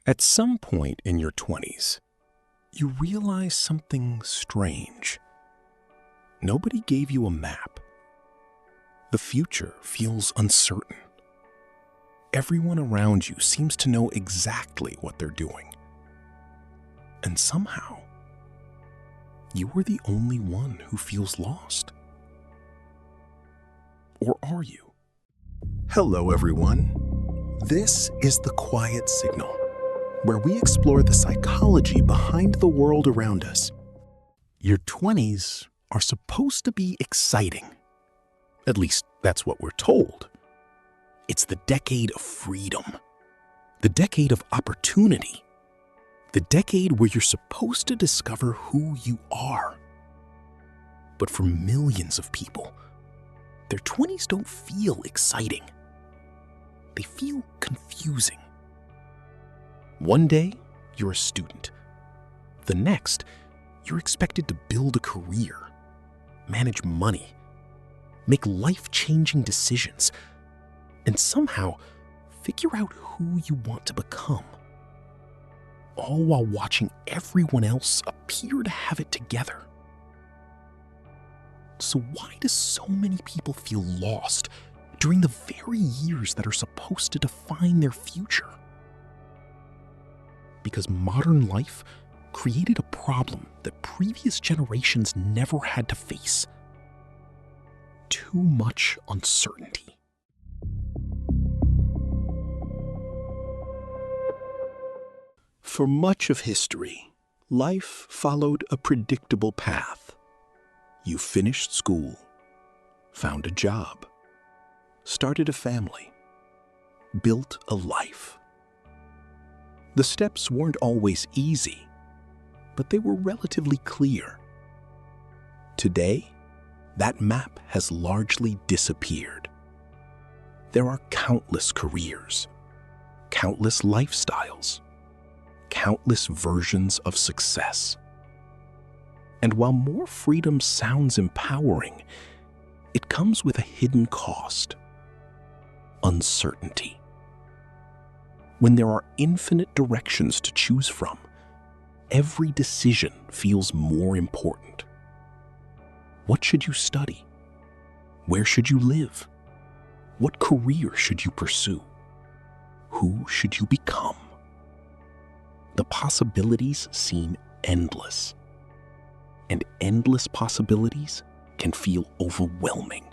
At some point in your 20s, you realize something strange. Nobody gave you a map. The future feels uncertain. Everyone around you seems to know exactly what they're doing. And somehow, you are the only one who feels lost. Or are you? Hello, everyone. This is The Quiet Signal, where we explore the psychology behind the world around us. Your 20s are supposed to be exciting. At least, that's what we're told. It's the decade of freedom, the decade of opportunity, the decade where you're supposed to discover who you are. But for millions of people, their 20s don't feel exciting. They feel confusing. One day, you're a student. The next, you're expected to build a career, manage money, make life-changing decisions, and somehow figure out who you want to become. All while watching everyone else appear to have it together. So why do so many people feel lost during the very years that are supposed to define their future? Because modern life created a problem that previous generations never had to face. Too much uncertainty. For much of history, life followed a predictable path. You finished school, found a job, started a family, built a life. The steps weren't always easy, but they were relatively clear. Today, that map has largely disappeared. There are countless careers, countless lifestyles, countless versions of success. And while more freedom sounds empowering, it comes with a hidden cost: uncertainty. When there are infinite directions to choose from, every decision feels more important. What should you study? Where should you live? What career should you pursue? Who should you become? The possibilities seem endless. And endless possibilities can feel overwhelming.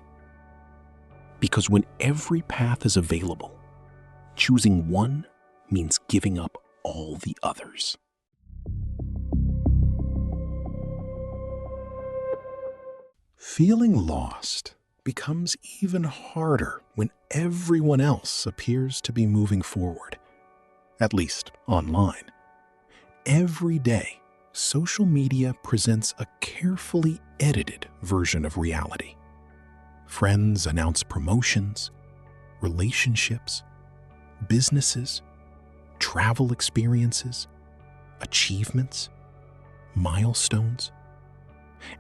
Because when every path is available, choosing one means giving up all the others. Feeling lost becomes even harder when everyone else appears to be moving forward, at least online. Every day, social media presents a carefully edited version of reality. Friends announce promotions, relationships, businesses, travel experiences, achievements, milestones,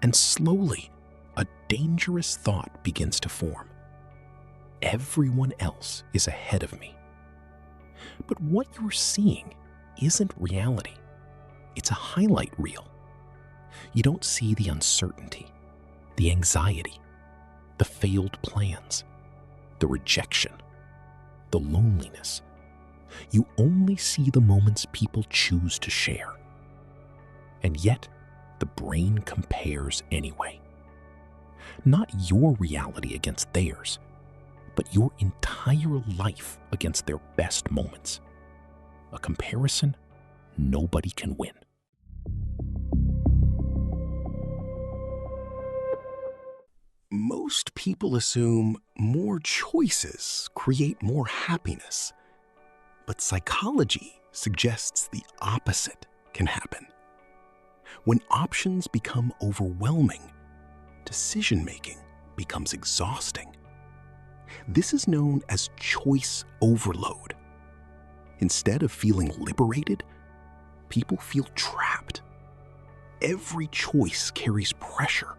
and slowly, a dangerous thought begins to form. Everyone else is ahead of me. But what you're seeing isn't reality. It's a highlight reel. You don't see the uncertainty, the anxiety, the failed plans, the rejection, the loneliness. You only see the moments people choose to share. And yet, the brain compares anyway. Not your reality against theirs, but your entire life against their best moments. A comparison nobody can win. Most people assume more choices create more happiness, but psychology suggests the opposite can happen. When options become overwhelming, decision-making becomes exhausting. This is known as choice overload. Instead of feeling liberated, people feel trapped. Every choice carries pressure.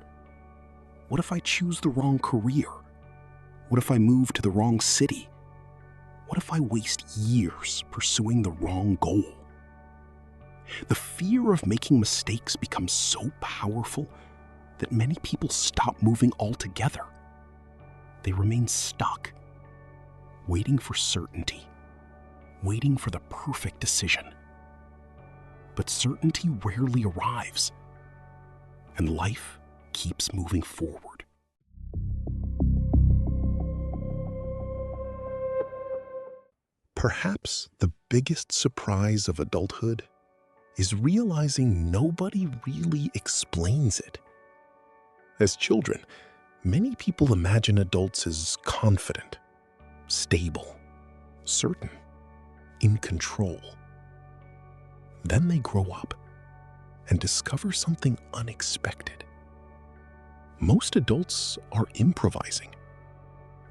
What if I choose the wrong career? What if I move to the wrong city? What if I waste years pursuing the wrong goal? The fear of making mistakes becomes so powerful that many people stop moving altogether. They remain stuck, waiting for certainty, waiting for the perfect decision. But certainty rarely arrives, and life keeps moving forward. Perhaps the biggest surprise of adulthood is realizing nobody really explains it. As children, many people imagine adults as confident, stable, certain, in control. Then they grow up and discover something unexpected. Most adults are improvising.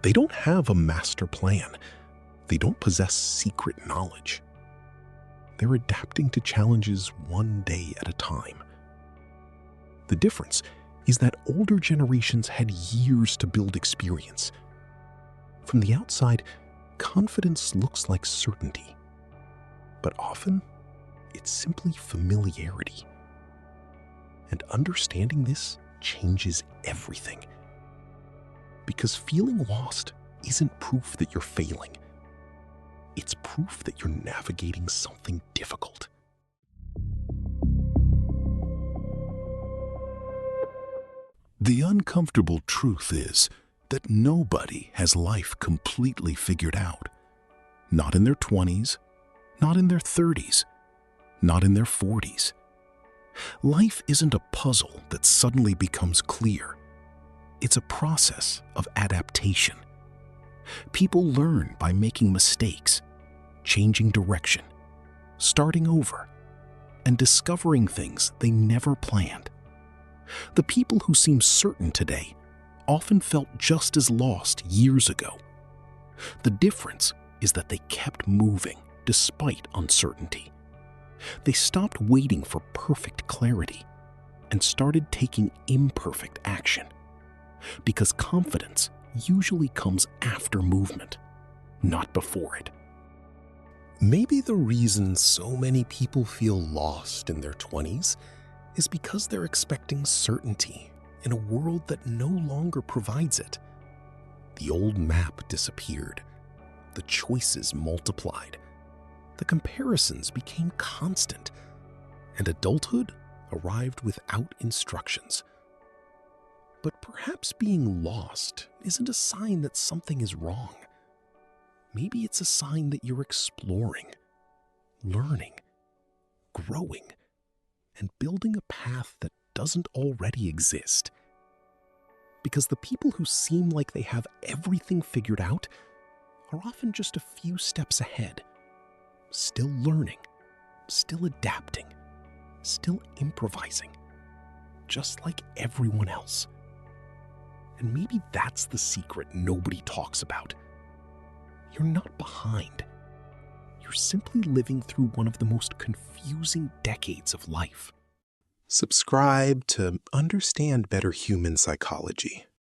They don't have a master plan. They don't possess secret knowledge. They're adapting to challenges one day at a time. The difference is that older generations had years to build experience. From the outside, confidence looks like certainty, but often it's simply familiarity. And understanding this changes everything. Because feeling lost isn't proof that you're failing. It's proof that you're navigating something difficult. The uncomfortable truth is that nobody has life completely figured out. Not in their 20s, not in their 30s, not in their 40s. Life isn't a puzzle that suddenly becomes clear. It's a process of adaptation. People learn by making mistakes, changing direction, starting over, and discovering things they never planned. The people who seem certain today often felt just as lost years ago. The difference is that they kept moving despite uncertainty. They stopped waiting for perfect clarity and started taking imperfect action. Because confidence usually comes after movement, not before it. Maybe the reason so many people feel lost in their 20s is because they're expecting certainty in a world that no longer provides it. The old map disappeared. The choices multiplied. The comparisons became constant. And adulthood arrived without instructions. But perhaps being lost isn't a sign that something is wrong. Maybe it's a sign that you're exploring, learning, growing, and building a path that doesn't already exist. Because the people who seem like they have everything figured out are often just a few steps ahead, still learning, still adapting, still improvising, just like everyone else. And maybe that's the secret nobody talks about. You're not behind. You're simply living through one of the most confusing decades of life. Subscribe to understand better human psychology